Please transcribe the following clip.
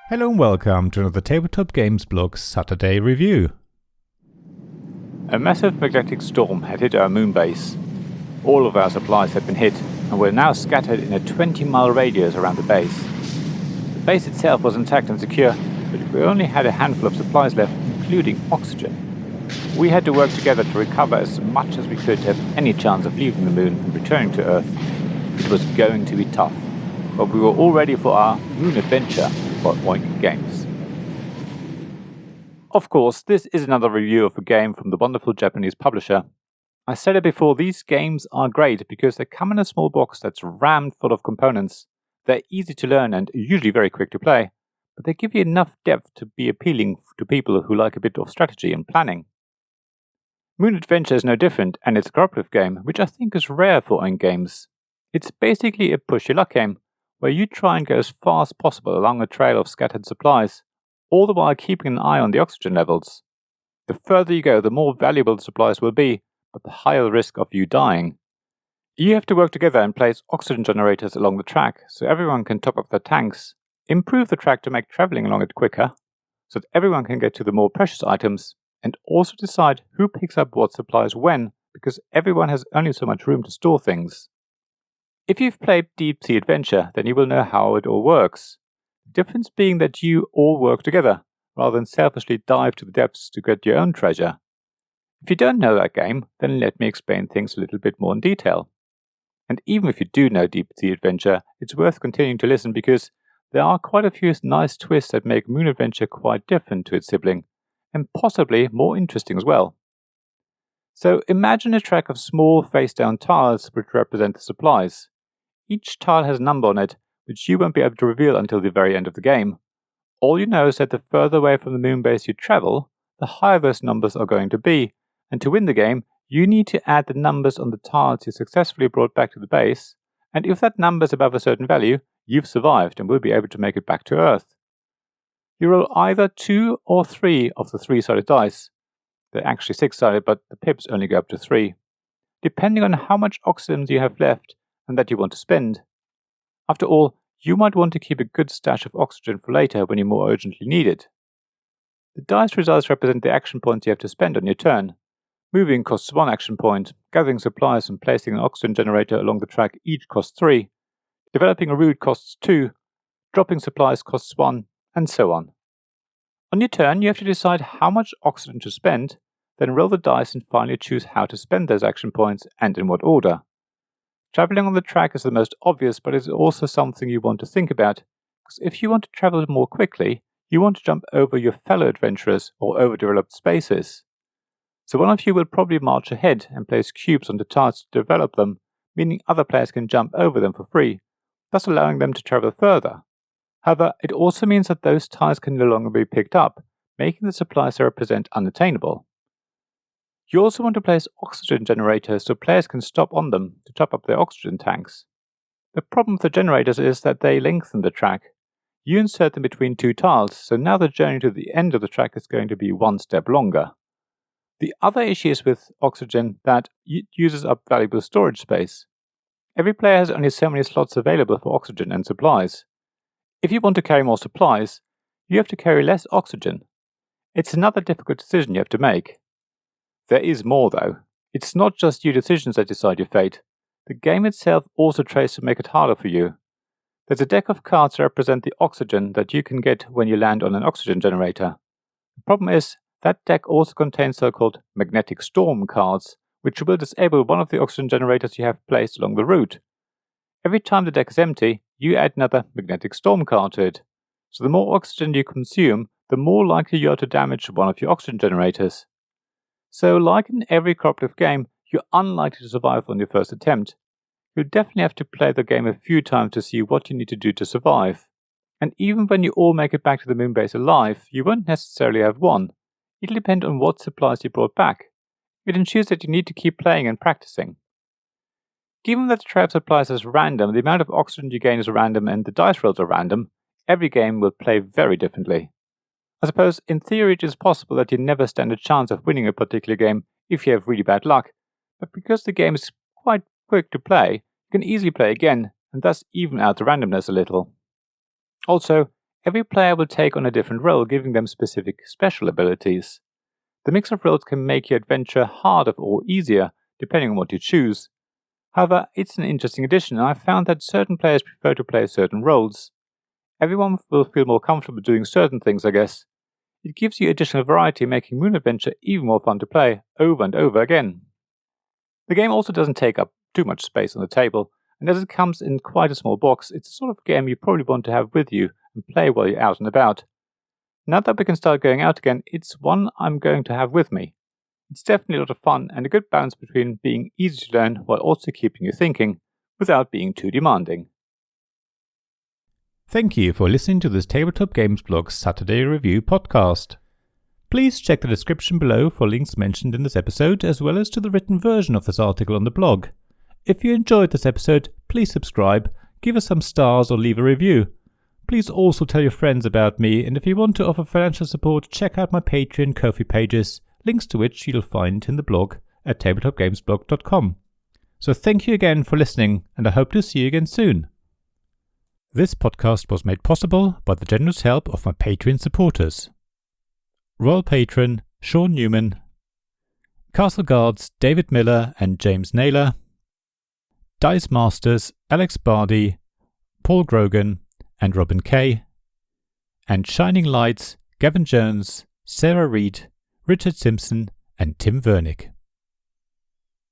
Hello and welcome to another Tabletop Games blog Saturday review. A massive magnetic storm had hit our moon base. All of our supplies had been hit and were now scattered in a 20-mile radius around the base. The base itself was intact and secure, but we only had a handful of supplies left, including oxygen. We had to work together to recover as much as we could to have any chance of leaving the moon and returning to Earth. It was going to be tough, but we were all ready for our moon adventure for Oink Games. Of course, this is another review of a game from the wonderful Japanese publisher. I said it before, these games are great because they come in a small box that's rammed full of components. They're easy to learn and usually very quick to play, but they give you enough depth to be appealing to people who like a bit of strategy and planning. Moon Adventure is no different, and it's a cooperative game, which I think is rare for Oink Games. It's basically a push-your-luck game, where you try and go as fast as possible along a trail of scattered supplies, all the while keeping an eye on the oxygen levels. The further you go, the more valuable the supplies will be, but the higher the risk of you dying. You have to work together and place oxygen generators along the track, so everyone can top up their tanks, improve the track to make travelling along it quicker, so that everyone can get to the more precious items, and also decide who picks up what supplies when, because everyone has only so much room to store things. If you've played Deep Sea Adventure, then you will know how it all works. The difference being that you all work together, rather than selfishly dive to the depths to get your own treasure. If you don't know that game, then let me explain things a little bit more in detail. And even if you do know Deep Sea Adventure, it's worth continuing to listen because there are quite a few nice twists that make Moon Adventure quite different to its sibling, and possibly more interesting as well. So imagine a track of small face-down tiles which represent the supplies. Each tile has a number on it, which you won't be able to reveal until the very end of the game. All you know is that the further away from the moon base you travel, the higher those numbers are going to be, and to win the game, you need to add the numbers on the tiles you successfully brought back to the base, and if that number is above a certain value, you've survived and will be able to make it back to Earth. You roll either 2 or 3 of the 3-sided dice. They're actually 6-sided, but the pips only go up to 3, depending on how much oxygen you have left and that you want to spend. After all, you might want to keep a good stash of oxygen for later when you more urgently need it. The dice results represent the action points you have to spend on your turn. Moving costs 1 action point, gathering supplies and placing an oxygen generator along the track each costs 3, developing a route costs 2, dropping supplies costs 1, and so on. On your turn, you have to decide how much oxygen to spend, then roll the dice and finally choose how to spend those action points and in what order. Travelling on the track is the most obvious, but it's also something you want to think about, because if you want to travel more quickly, you want to jump over your fellow adventurers or overdeveloped spaces. So one of you will probably march ahead and place cubes on the tiles to develop them, meaning other players can jump over them for free, thus allowing them to travel further. However, it also means that those tiles can no longer be picked up, making the supplies they represent unattainable. You also want to place oxygen generators so players can stop on them to top up their oxygen tanks. The problem with the generators is that they lengthen the track. You insert them between 2 tiles, so now the journey to the end of the track is going to be 1 step longer. The other issue is with oxygen that it uses up valuable storage space. Every player has only so many slots available for oxygen and supplies. If you want to carry more supplies, you have to carry less oxygen. It's another difficult decision you have to make. There is more though. It's not just your decisions that decide your fate. The game itself also tries to make it harder for you. There's a deck of cards that represent the oxygen that you can get when you land on an oxygen generator. The problem is, that deck also contains so-called magnetic storm cards, which will disable one of the oxygen generators you have placed along the route. Every time the deck is empty, you add another magnetic storm card to it. So the more oxygen you consume, the more likely you are to damage one of your oxygen generators. So like in every cooperative game, you're unlikely to survive on your first attempt. You'll definitely have to play the game a few times to see what you need to do to survive. And even when you all make it back to the moon base alive, you won't necessarily have won. It'll depend on what supplies you brought back. It ensures that you need to keep playing and practicing. Given that the trail of supplies is random, the amount of oxygen you gain is random, and the dice rolls are random, every game will play very differently. I suppose in theory it is possible that you never stand a chance of winning a particular game if you have really bad luck, but because the game is quite quick to play, you can easily play again, and thus even out the randomness a little. Also, Every player will take on a different role, giving them specific special abilities. The mix of roles can make your adventure harder or easier, depending on what you choose. However, it's an interesting addition, and I've found that certain players prefer to play certain roles. Everyone will feel more comfortable doing certain things, I guess. It gives you additional variety, making Moon Adventure even more fun to play, over and over again. The game also doesn't take up too much space on the table, and as it comes in quite a small box, it's the sort of game you probably want to have with you and play while you're out and about. Now that we can start going out again, it's one I'm going to have with me. It's definitely a lot of fun and a good balance between being easy to learn while also keeping you thinking, without being too demanding. Thank you for listening to this Tabletop Games Blog's Saturday Review podcast. Please check the description below for links mentioned in this episode, as well as to the written version of this article on the blog. If you enjoyed this episode, please subscribe, give us some stars or leave a review. Please also tell your friends about me, and if you want to offer financial support, check out my Patreon and Ko-fi pages, links to which you'll find in the blog at tabletopgamesblog.com. So thank you again for listening, and I hope to see you again soon. This podcast was made possible by the generous help of my Patreon supporters. Royal Patron Sean Newman, Castle Guards David Miller and James Naylor, Dice Masters Alex Bardi, Paul Grogan and Robin Kay, and Shining Lights Gavin Jones, Sarah Reed, Richard Simpson and Tim Vernick.